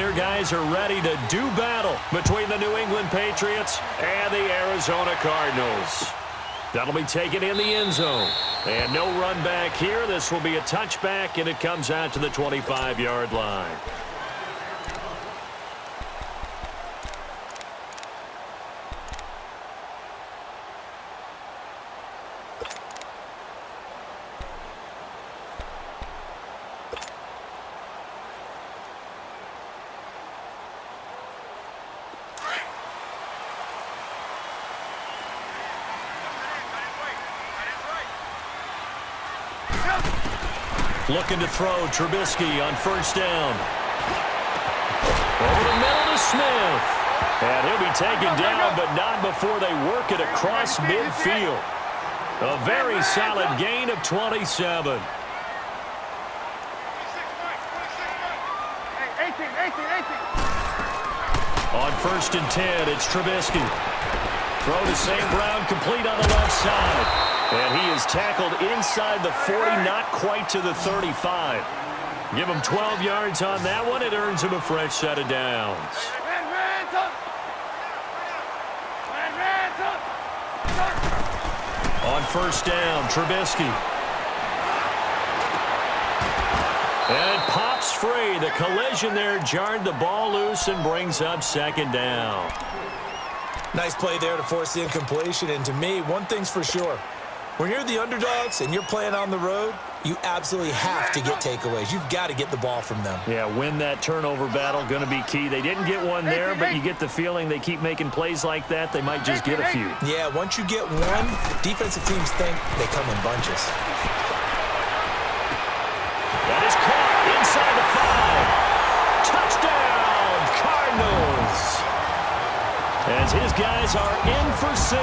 their guys are ready to do battle between the New England Patriots and the Arizona Cardinals. That'll be taken in the end zone. And no run back here. This will be a touchback, and it comes out to the 25-yard line. Looking to throw, Trubisky on first down. Over the middle to Smith. And he'll be taken down, but not before they work it across midfield. A very solid gain of 27. On first and 10, it's Trubisky. Throw to St. Brown, complete on the left side. And he is tackled inside the 40, not quite to the 35. Give him 12 yards on that one. It earns him a fresh set of downs. On first down, Trubisky. And it pops free. The collision there jarred the ball loose and brings up second down. Nice play there to force the incompletion. And to me, one thing's for sure. When you're the underdogs and you're playing on the road, you absolutely have to get takeaways. You've got to get the ball from them. Yeah, win that turnover battle, going to be key. They didn't get one there, but you get the feeling they keep making plays like that, they might just get a few. Yeah, once you get one, defensive teams think they come in bunches. That is caught inside the 5. Touchdown, Cardinals! As his guys are in for 6,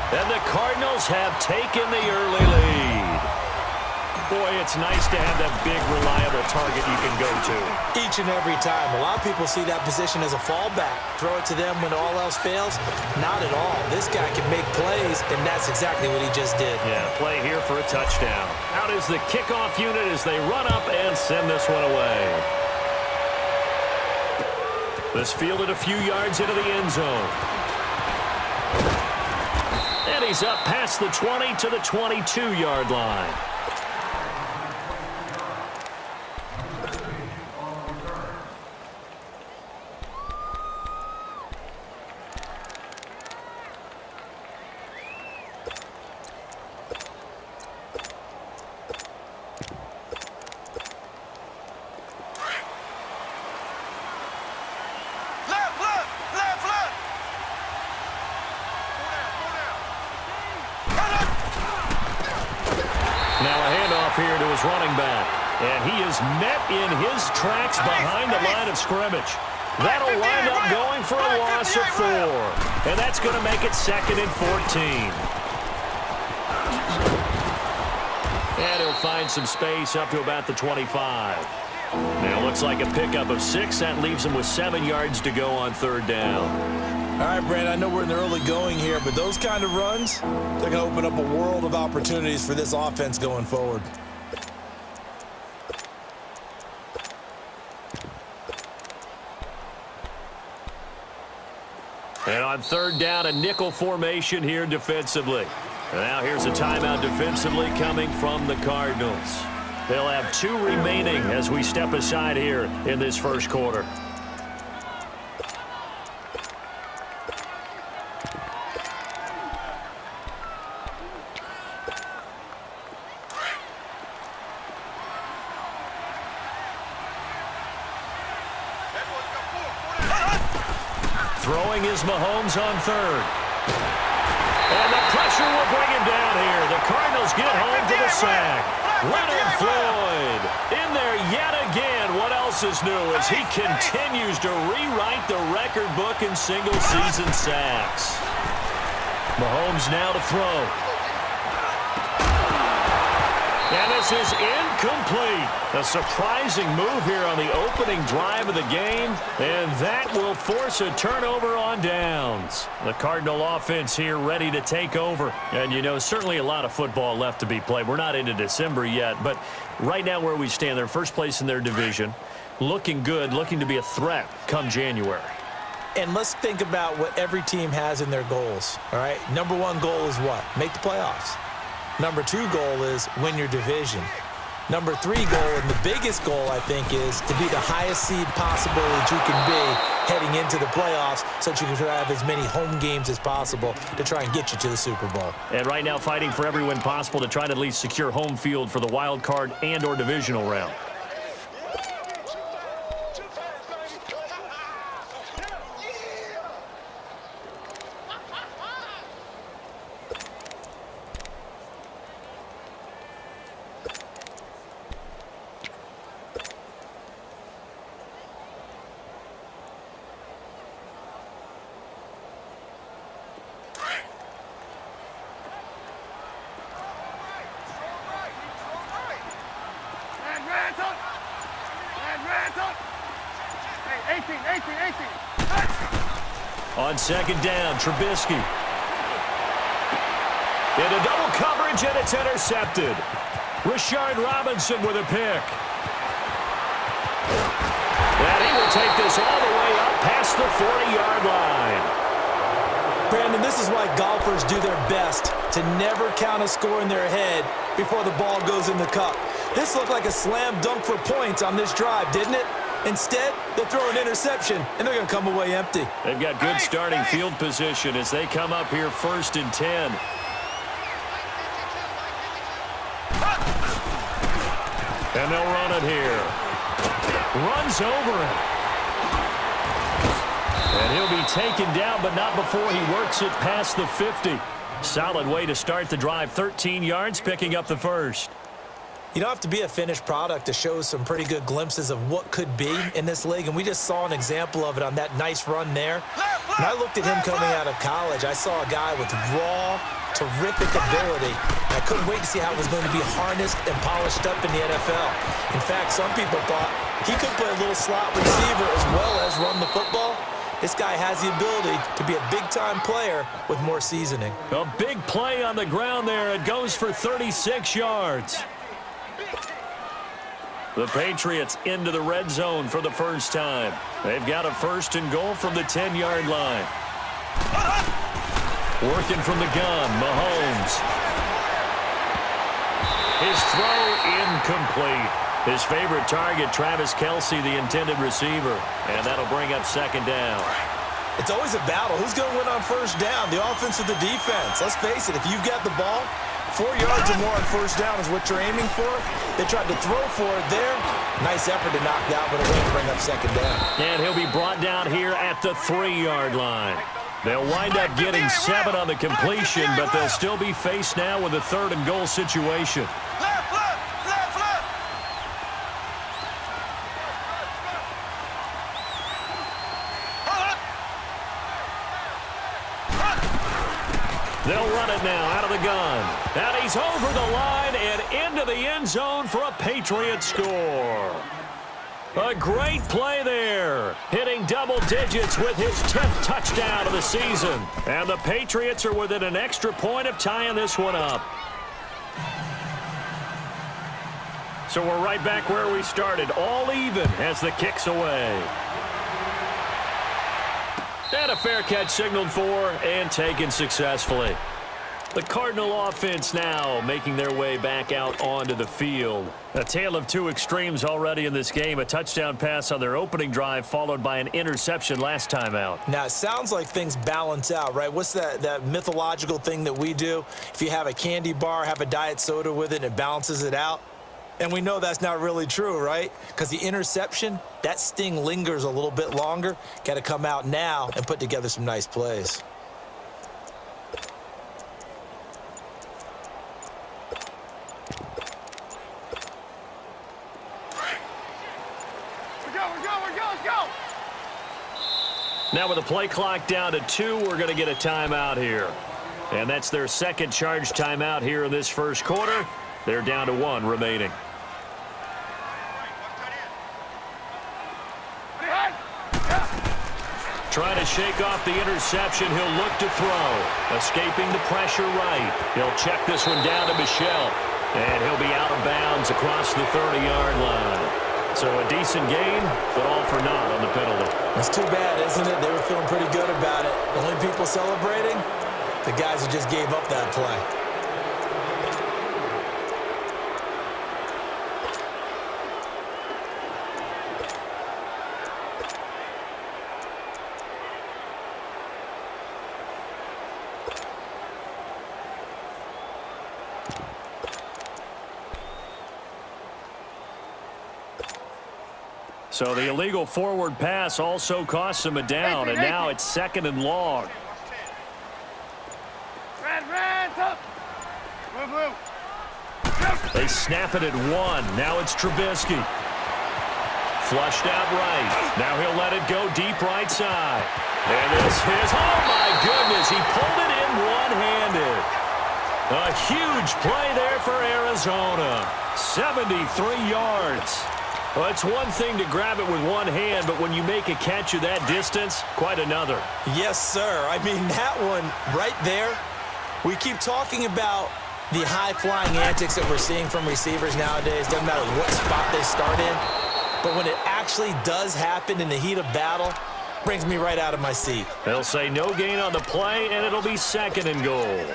and the Cardinals have taken the early lead. Boy, it's nice to have that big, reliable target you can go to. Each and every time. A lot of people see that position as a fallback. Throw it to them when all else fails. Not at all. This guy can make plays, and that's exactly what he just did. Yeah, play here for a touchdown. Out is the kickoff unit as they run up and send this one away. This fielded a few yards into the end zone. And he's up past the 20 to the 22-yard line. Here to his running back, and he is met in his tracks behind the line of scrimmage. That'll wind up going for a loss of 4, and that's going to make it 2nd and 14. And he'll find some space up to about the 25. Now, looks like a pickup of 6. That leaves him with 7 yards to go on third down. All right, Brandon, I know we're in the early going here, but those kind of runs, they're going to open up a world of opportunities for this offense going forward. And on third down, a nickel formation here defensively. And now here's a timeout defensively coming from the Cardinals. They'll have 2 remaining as we step aside here in this first quarter. Throwing is Mahomes on third. And the pressure will bring him down here. The Cardinals get home to the sack. Leonard Floyd in there yet again. What else is new as he continues to rewrite the record book in single-season sacks. Mahomes now to throw. And this is incomplete. A surprising move here on the opening drive of the game, and that will force a turnover on downs. The Cardinal offense here ready to take over. And, you know, certainly a lot of football left to be played. We're not into December yet, but right now where we stand, they're first place in their division. looking good, looking to be a threat come January. And let's think about what every team has in their goals, all right? Number one goal is what? Make the playoffs. Number two goal is win your division. Number three goal, and the biggest goal, I think, is to be the highest seed possible that you can be heading into the playoffs so that you can try to have as many home games as possible to try and get you to the Super Bowl. And right now fighting for every win possible to try to at least secure home field for the wild card and or divisional round. On second down, Trubisky. Into double coverage, and it's intercepted. Rashard Robinson with a pick. And he will take this all the way up past the 40-yard line. Brandon, this is why golfers do their best to never count a score in their head before the ball goes in the cup. This looked like a slam dunk for points on this drive, didn't it? Instead, they'll throw an interception, and they're going to come away empty. They've got good starting field position as they come up here 1st and 10. And they'll run it here. Runs over him. And he'll be taken down, but not before he works it past the 50. Solid way to start the drive. 13 yards, picking up the first. You don't have to be a finished product to show some pretty good glimpses of what could be in this league, and we just saw an example of it on that nice run there. When I looked at him coming out of college, I saw a guy with raw, terrific ability. I couldn't wait to see how it was going to be harnessed and polished up in the NFL. In fact, some people thought he could play a little slot receiver as well as run the football. This guy has the ability to be a big-time player with more seasoning. A big play on the ground there. It goes for 36 yards. The Patriots into the red zone for the first time. They've got a 1st and goal from the 10-yard line. Working from the gun, Mahomes. His throw incomplete. His favorite target, Travis Kelce, the intended receiver. And that'll bring up 2nd down. It's always a battle. Who's going to win on 1st down, the offense or the defense? Let's face it, if you've got the ball, 4 yards or more on 1st down is what you're aiming for. They tried to throw for it there. Nice effort to knock down, but a way to bring up 2nd down. And he'll be brought down here at the 3-yard line. They'll wind up getting 7 on the completion, but they'll still be faced now with a 3rd and goal situation. They'll run it now out of the gun. And he's over the line and into the end zone for a Patriot score. A great play there. Hitting double digits with his 10th touchdown of the season. And the Patriots are within an extra point of tying this one up. So we're right back where we started. All even as the kick's away. And a fair catch signaled for and taken successfully. The Cardinal offense now making their way back out onto the field. A tale of two extremes already in this game. A touchdown pass on their opening drive followed by an interception last time out. Now, it sounds like things balance out, right? What's that mythological thing that we do? If you have a candy bar, have a diet soda with it, it balances it out. And we know that's not really true, right? Because the interception, that sting lingers a little bit longer. Got to come out now and put together some nice plays. Let's go. Now with the play clock down to 2, we're going to get a timeout here. And that's their second charge timeout here in this first quarter. They're down to 1 remaining. Trying to shake off the interception. He'll look to throw. Escaping the pressure right. He'll check this one down to Michel. And he'll be out of bounds across the 30-yard line. So a decent gain, but all for naught on the penalty. That's too bad, isn't it? They were feeling pretty good about it. The only people celebrating, the guys who just gave up that play. So the illegal forward pass also costs him a down, and now it's 2nd and long. They snap it at 1. Now it's Trubisky. Flushed out right. Now he'll let it go deep right side. And this is, oh my goodness, he pulled it in one-handed. A huge play there for Arizona. 73 yards. Well, it's one thing to grab it with one hand, but when you make a catch of that distance, quite another. Yes, sir. I mean, that one right there, we keep talking about the high-flying antics that we're seeing from receivers nowadays. Doesn't matter what spot they start in. But when it actually does happen in the heat of battle, brings me right out of my seat. They'll say no gain on the play, and it'll be 2nd and goal.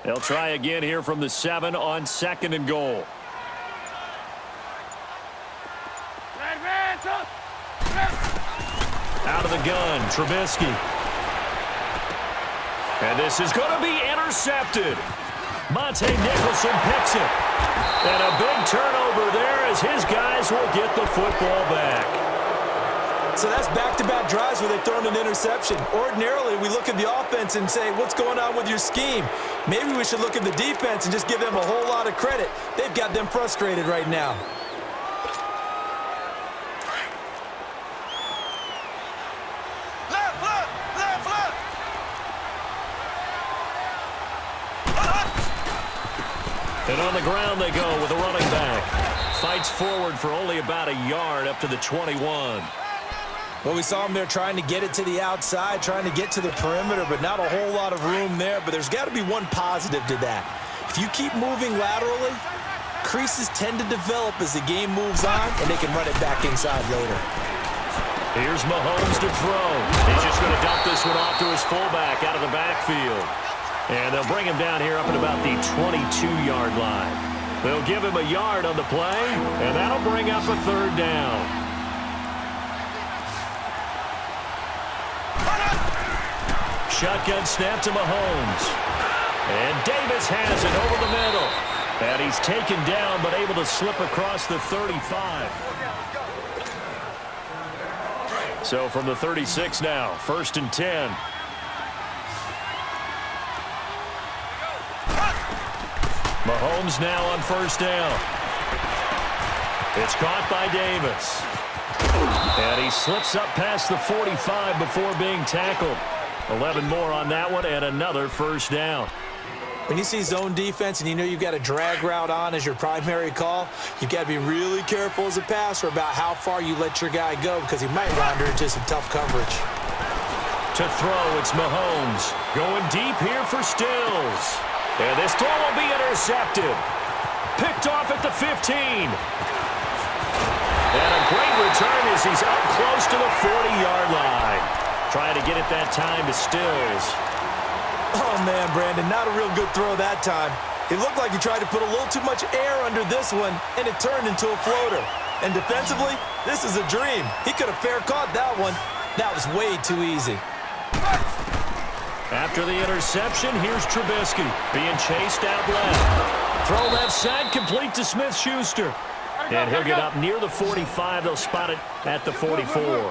They'll try again here from the 7 on 2nd and goal. Out of the gun, Trubisky. And this is going to be intercepted. Monte Nicholson picks it. And a big turnover there as his guys will get the football back. So that's back-to-back drives where they've thrown an interception. Ordinarily, we look at the offense and say, what's going on with your scheme? Maybe we should look at the defense and just give them a whole lot of credit. They've got them frustrated right now. And on the ground they go with a running back. Fights forward for only about a yard up to the 21. Well, we saw him there trying to get it to the outside, trying to get to the perimeter, but not a whole lot of room there. But there's got to be one positive to that. If you keep moving laterally, creases tend to develop as the game moves on, and they can run it back inside later. Here's Mahomes to throw. He's just going to dump this one off to his fullback out of the backfield. And they'll bring him down here up at about the 22-yard line. They'll give him a yard on the play, and that'll bring up a 3rd down. Shotgun snap to Mahomes. And Davis has it over the middle. And he's taken down but able to slip across the 35. So from the 36 now, 1st and 10. Mahomes now on 1st down. It's caught by Davis. And he slips up past the 45 before being tackled. 11 more on that one and another 1st down. When you see zone defense and you know you've got a drag route on as your primary call, you've got to be really careful as a passer about how far you let your guy go because he might wander into some tough coverage. To throw, it's Mahomes. Going deep here for Stills. And this throw will be intercepted. Picked off at the 15. And a great return as he's up close to the 40-yard line. Trying to get it that time to Stills. Oh, man, Brandon, not a real good throw that time. It looked like he tried to put a little too much air under this one, and it turned into a floater. And defensively, this is a dream. He could have fair caught that one. That was way too easy. After the interception, here's Trubisky being chased out left. Throw left side, complete to Smith-Schuster. And he'll get up near the 45. They'll spot it at the 44.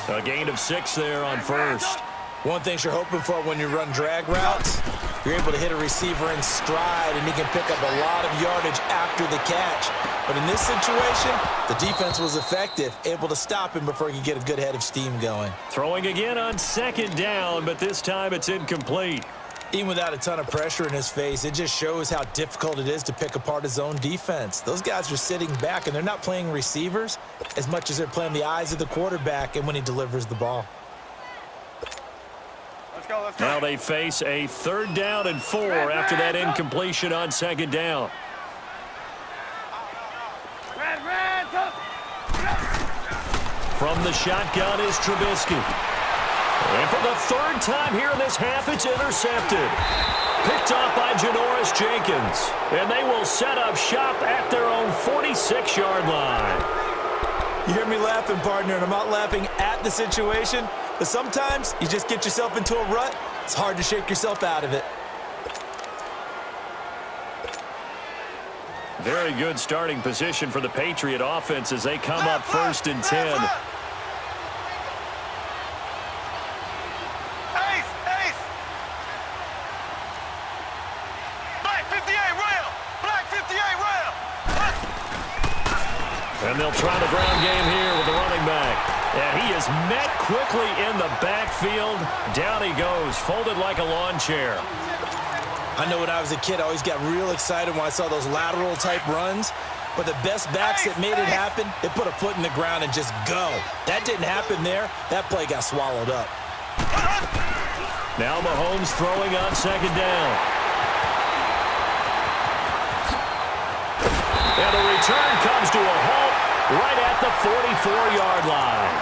A gain of 6 there on 1st. One thing you're hoping for when you run drag routes, you're able to hit a receiver in stride, and he can pick up a lot of yardage after the catch. But in this situation, the defense was effective, able to stop him before he could get a good head of steam going. Throwing again on 2nd down, but this time it's incomplete. Even without a ton of pressure in his face, it just shows how difficult it is to pick apart his own defense. Those guys are sitting back, and they're not playing receivers as much as they're playing the eyes of the quarterback and when he delivers the ball. Let's go. Now they face a 3rd down and 4 after that incompletion on 2nd down. From the shotgun is Trubisky. And for the 3rd time here in this half, it's intercepted. Picked off by Janoris Jenkins. And they will set up shop at their own 46-yard line. You hear me laughing, partner, and I'm not laughing at the situation, but sometimes you just get yourself into a rut. It's hard to shake yourself out of it. Very good starting position for the Patriot offense as they come up 1st and 10. And they'll try the ground game here with the running back. And he is met quickly in the backfield. Down he goes, folded like a lawn chair. I know when I was a kid, I always got real excited when I saw those lateral-type runs. But the best backs that made it happen, they put a foot in the ground and just go. That didn't happen there. That play got swallowed up. Now Mahomes throwing on 2nd down. And the return comes to a halt right at the 44-yard line.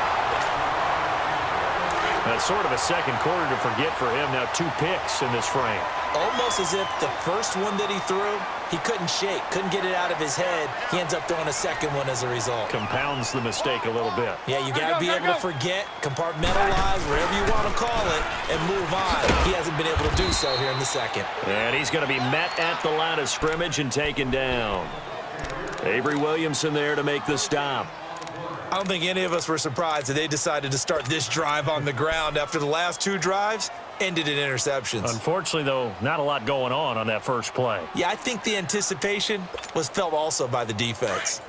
That's sort of a second quarter to forget for him. Now 2 picks in this frame. Almost as if the first one that he threw, he couldn't shake, couldn't get it out of his head. He ends up throwing a second one as a result. Compounds the mistake a little bit. Yeah, you got to be able to forget, compartmentalize, whatever you want to call it, and move on. He hasn't been able to do so here in the second. And he's going to be met at the line of scrimmage and taken down. Avery Williamson there to make the stop. I don't think any of us were surprised that they decided to start this drive on the ground after the last 2 drives ended in interceptions. Unfortunately, though, not a lot going on that first play. Yeah, I think the anticipation was felt also by the defense.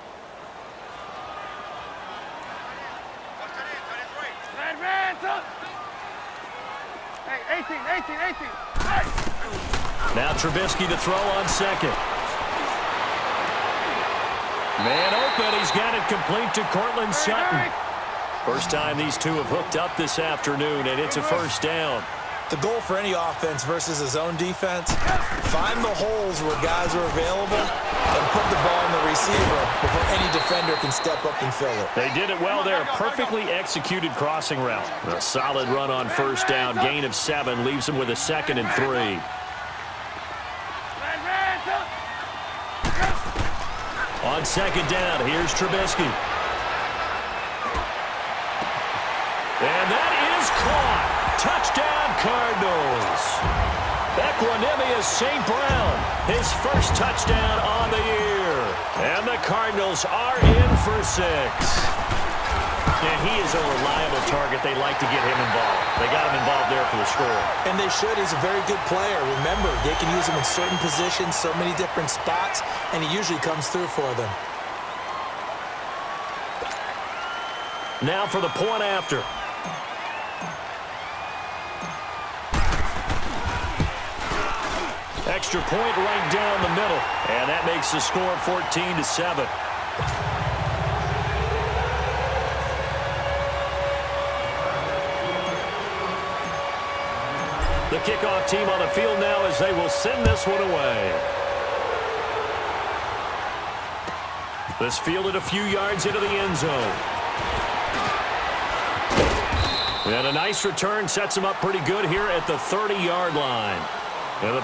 Hey, 18. Now Trubisky to throw on 2nd. Man open, he's got it complete to Cortland Sutton. First time these two have hooked up this afternoon, and it's a 1st down. The goal for any offense versus a zone defense, find the holes where guys are available and put the ball in the receiver before any defender can step up and fill it. They did it well there. Perfectly executed crossing route. A solid run on 1st down. Gain of 7 leaves him with a 2nd and 3. On 2nd down, here's Trubisky. And that is caught. Touchdown, Cardinals. Equanimous St. Brown, his first touchdown on the year. And the Cardinals are in for 6. And he is a reliable target. They like to get him involved. They got him involved there for the score. And they should. He's a very good player. Remember, they can use him in certain positions, so many different spots, and he usually comes through for them. Now for the point after. Extra point right down the middle. And that makes the score 14-7. The kickoff team on the field now as they will send this one away. This fielded a few yards into the end zone. And a nice return sets him up pretty good here at the 30-yard line. And the